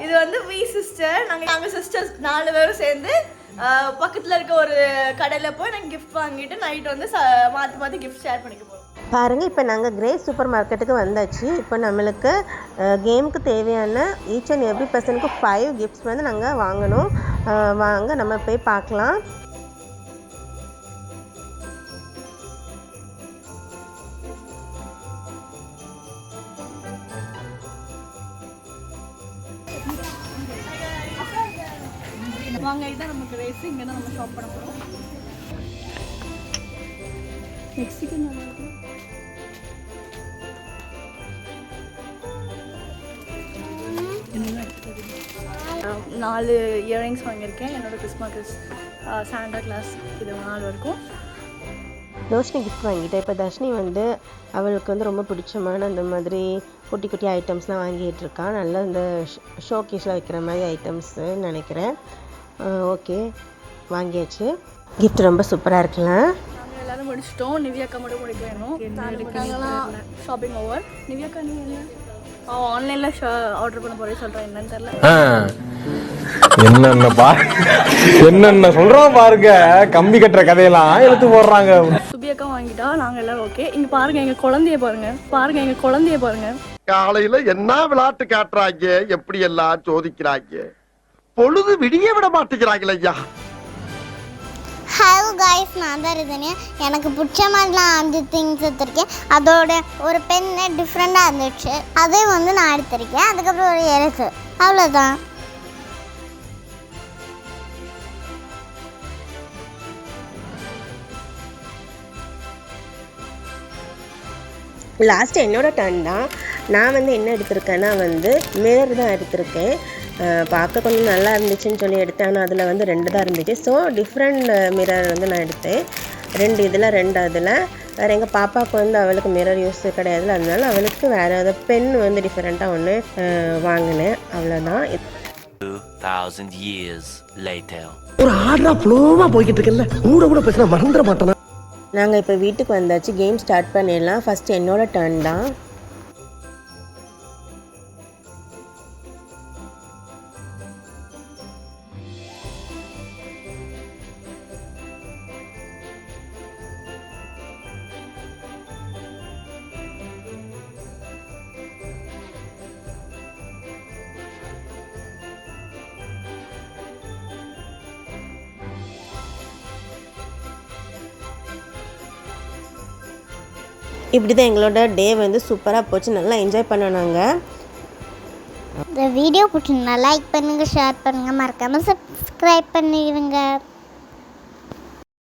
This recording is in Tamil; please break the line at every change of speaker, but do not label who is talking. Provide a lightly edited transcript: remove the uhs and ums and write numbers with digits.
இது வந்து வி சிஸ்டர். நாங்கள் சிஸ்டர்ஸ் 4 பேரும் சேர்ந்து பக்கத்தில் இருக்க ஒரு கடையில் போய் நாங்கள் கிஃப்ட் வாங்கிட்டு நைட் வந்து மாற்றி மாற்றி கிஃப்ட் ஷேர் பண்ணிக்க போகிறோம்.
பாருங்கள், இப்போ நாங்கள் கிரேஸ் சூப்பர் மார்க்கெட்டுக்கு வந்தாச்சு. இப்போ நம்மளுக்கு கேமுக்கு தேவையான ஈச் அண்ட் எவ்ரி பர்சனுக்கு 5 கிஃப்ட்ஸ் வந்து நாங்கள் வாங்கணும். வாங்க நம்ம போய் பார்க்கலாம்.
வாங்க, இதுதான் நமக்கு ரேஸ். இங்கே தான் நம்ம ஷாப் பண்ண போகிறோம். மெக்சிகன் நல்லா இருக்கும். 4 இயரிங்ஸ் வாங்கியிருக்கேன். என்னோட கிறிஸ்மஸ் சாண்டா கிளாஸ் இது 4 இருக்கும்.
ரோஷினி கிஃப்ட் வாங்கிட்டேன். இப்போ தர்ஷினி வந்து அவளுக்கு வந்து ரொம்ப பிடிச்சமான அந்த மாதிரி குட்டி குட்டி ஐட்டம்ஸ்லாம் வாங்கிட்டு இருக்கான். நல்லா இந்த ஷோகேஸில் வைக்கிற மாதிரி ஐட்டம்ஸு நினைக்கிறேன். ஓகே, வாங்கியாச்சு. கிஃப்ட் ரொம்ப சூப்பராக இருக்கலாம்.
நாங்கள் எல்லோரும் முடிச்சிட்டோம். நிவ்யாக்கா மட்டும் முடிக்க வேணும். நாங்களாம் ஷாப்பிங் ஓவர். நிவ்யாக்கா நீங்கள் ஆன்லைனில் ஆர்டர் பண்ண போகிறேன் சொல்கிறேன். என்னன்னு தெரியல.
என்னென்ன சொல்கிறோம் பாருங்க. கம்பி கட்டுற கதையெல்லாம் எடுத்து போடுறாங்க.
சுபியக்கா வாங்கிட்டா. நாங்கள் எல்லோரும் ஓகே. இங்கே பாருங்கள், எங்கள் குழந்தைய பாருங்கள்.
காலையில் என்ன விளையாட்டு காட்டுறாங்க, எப்படி எல்லாம் சோதிக்கிறாங்க. பொழுது விடிய விட மாட்டேங்கிறாங்களே ஐயா.
ஹலோ கைஸ், நான் தான் இருந்தேன். எனக்கு பிடிச்ச மாதிரிலாம் 5 திங்ஸ் எடுத்திருக்கேன். அதோட ஒரு பென்னு டிஃப்ரெண்டாக இருந்துச்சு, அதே வந்து நான் எடுத்திருக்கேன். அதுக்கப்புறம் ஒரு எழுத்து, அவ்வளோதான்.
லாஸ்ட்டு என்னோட டர்ன் தான். நான் வந்து என்ன எடுத்திருக்கேன்னா வந்து மிரர் தான் எடுத்திருக்கேன். பார்க்க கொஞ்சம் நல்லா இருந்துச்சுன்னு சொல்லி எடுத்தேன். ஆனால் அதில் வந்து 2 தான் இருந்துச்சு. ஸோ டிஃப்ரெண்ட் மிரர் வந்து நான் எடுத்தேன். 2 இதில் 2 அதில். வேறு எங்கள் பாப்பாவுக்கு வந்து அவளுக்கு மிரர் யூஸ் கிடையாதுல, அதனால அவளுக்கு வேறு ஏதாவது பென் வந்து டிஃப்ரெண்ட்டாக ஒன்று வாங்கினேன். அவ்வளோதான்.
2000 years later.
ஒரு ஆர்டரா ஃப்ளோவா போய்கிட்டு இருக்கல, கூட பேசினா மறந்துட மாட்டேனா.
நாங்கள் இப்போ வீட்டுக்கு வந்தாச்சு. கேம் ஸ்டார்ட் பண்ணிடலாம். ஃபஸ்ட்டு என்னோட டர்ன் தான். இப்படி தான் எங்களோட டே வந்து சூப்பராக போச்சு. நல்லா என்ஜாய் பண்ணோம் நாங்கள்.
இந்த வீடியோ பிடிச்சிருந்தா லைக் பண்ணுங்கள், ஷேர் பண்ணுங்கள், மறக்காமல் சப்ஸ்கிரைப் பண்ணிடுங்க.